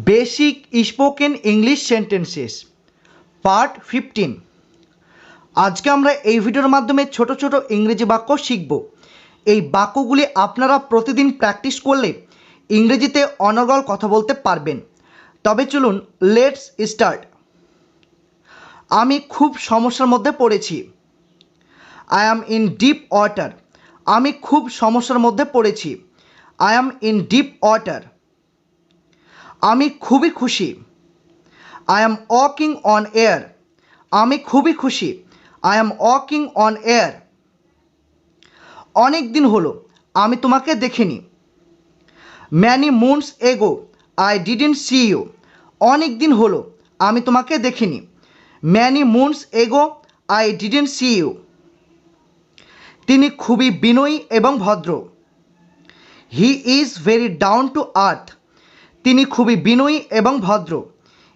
Basic spoken English sentences part 15। আজকে আমরা এই ভিডিওর মাধ্যমে ছোট ছোট ইংরেজি বাক্য শিখব। এই বাক্যগুলি আপনারা প্রতিদিন প্র্যাকটিস করলে ইংরেজিতে অনর্গল কথা বলতে পারবেন। তবে চলুন লেটস স্টার্ট। আমি খুব সমস্যার মধ্যে পড়েছি। I am in deep water. আমি খুব সমস্যার মধ্যে পড়েছি। I am in deep water. আমি খুবই খুশি। I am walking on air. আমি খুবই খুশি। I am walking on air. অনেক দিন হলো আমি তোমাকে দেখিনি। Many moons ago I didn't see you. অনেক দিন হলো আমি তোমাকে দেখিনি। Many moons ago I didn't see you. তিনি খুবই বিনয়ী এবং ভদ্র। He is very down to earth. তিনি খুবই বিনয়ী এবং ভদ্র।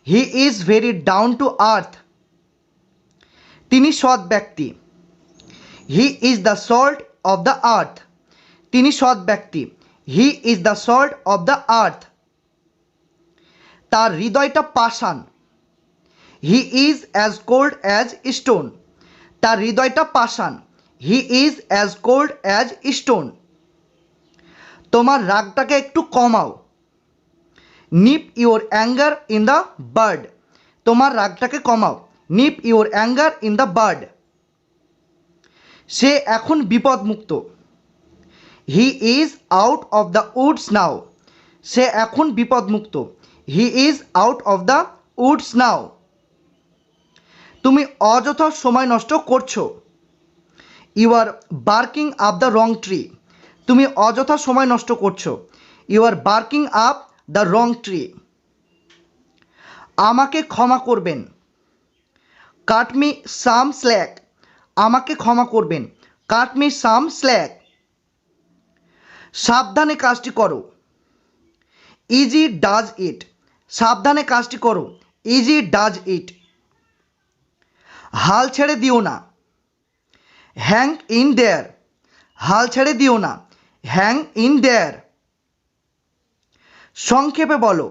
He is very down to earth. তিনি সৎ ব্যক্তি। He is the salt of the earth. তিনি সৎ ব্যক্তি। He is the salt of the earth. তার হৃদয়টা পাষাণ। He is as cold as stone. তার হৃদয়টা পাষাণ। He is as cold as stone. তোমার রাগটাকে একটু কমাও। Nip your anger in the bird. তোমার রাগটাকে কমাও। Nip your anger in the bird. সে এখন বিপদমুক্ত। He is out of the woods now. সে এখন বিপদমুক্ত। He is out of the woods now. তুমি অযথা সময় নষ্ট করছো। You are barking up the wrong tree. তুমি অযথা সময় নষ্ট করছো। You are barking up the wrong tree. আমাকে ক্ষমা করবেন। Cut me some slack. আমাকে ক্ষমা করবেন। Cut me some slack. সাবধানে কাজটি করো। Easy does it. সাবধানে কাজটি করো। ইজি ডাজ ইট। হাল ছেড়ে দিও না। Hang in there. হাল ছেড়ে দিও না। Hang in there. সংক্ষেপে বলো।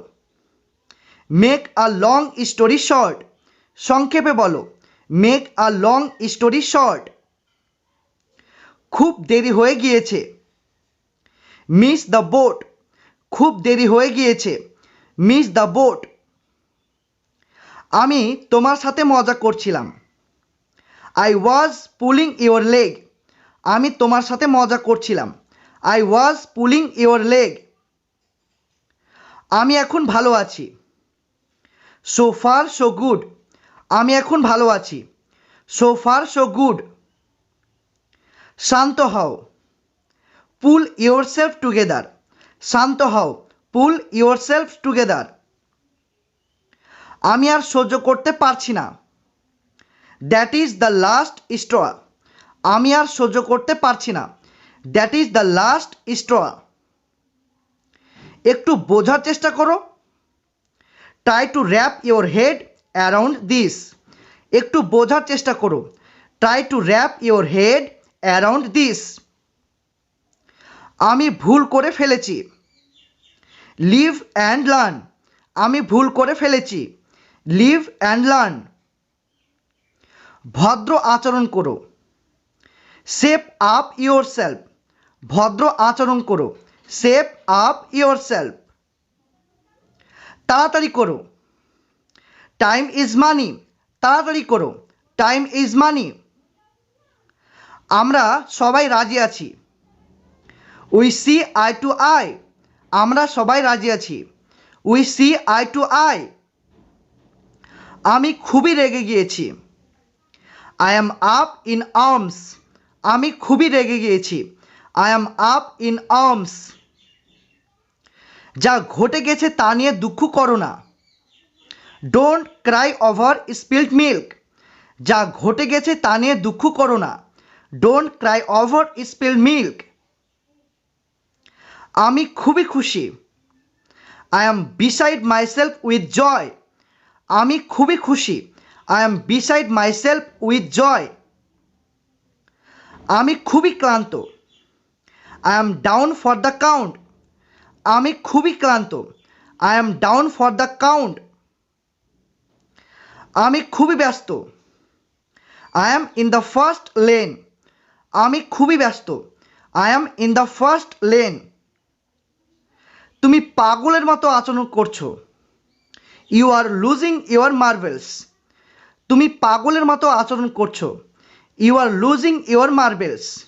Make a long story short. সংক্ষেপে বলো। Make a long story short. খুব দেরি হয়ে গিয়েছে। Miss the boat. খুব দেরি হয়ে গিয়েছে। Miss the boat. আমি তোমার সাথে মজা করছিলাম। I was pulling your leg. আমি তোমার সাথে মজা করছিলাম। I was pulling your leg. আমি এখন ভালো আছি। So far so good. আমি এখন ভালো আছি। So far so good. শান্ত হও। Pull yourself together. শান্ত হও। Pull yourself together. আমি আর সহ্য করতে পারছি না। That is the last straw. আমি আর সহ্য করতে পারছি না। That is the last straw. একটু বোঝার চেষ্টা করো। Try to wrap your head around this. একটু বোঝার চেষ্টা করো। Try to wrap your head around this. আমি ভুল করে ফেলেছি। Live and learn. আমি ভুল করে ফেলেছি। Live and learn. ভদ্র আচরণ করো। Shape up yourself. ভদ্র আচরণ করো। Shape up yourself. তাড়াতাড়ি করো। Time is money. তাড়াতাড়ি করো। Time is money. আমরা সবাই রাজি আছি। We see eye to eye. আমরা সবাই রাজি আছি। We see eye to eye. আমি খুবই রেগে গিয়েছি। I am up in arms. আমি খুবই রেগে গিয়েছি। I am up in arms. যা ঘটে গেছে তা নিয়ে দুঃখ করো না। Don't cry over spilled milk. যা ঘটে গেছে তা নিয়ে দুঃখ করো না। Don't cry over spilled milk. আমি খুবই খুশি। I am beside myself with joy. আমি খুবই খুশি। I am beside myself with joy. আমি খুবই ক্লান্ত। I am down for the count. আমি খুবই ক্লান্ত। I am down for the count. আমি খুবই ব্যস্ত। I am in the first lane. আমি খুবই ব্যস্ত। I am in the first lane. তুমি পাগলের মতো আচরণ করছো। You are losing your marbles. তুমি পাগলের মতো আচরণ করছো। You are losing your marbles.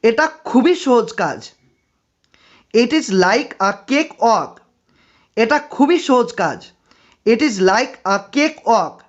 এটা খুবই সহজ কাজ। It is like a cake walk. এটা খুবই সহজ কাজ। It is like a cake walk.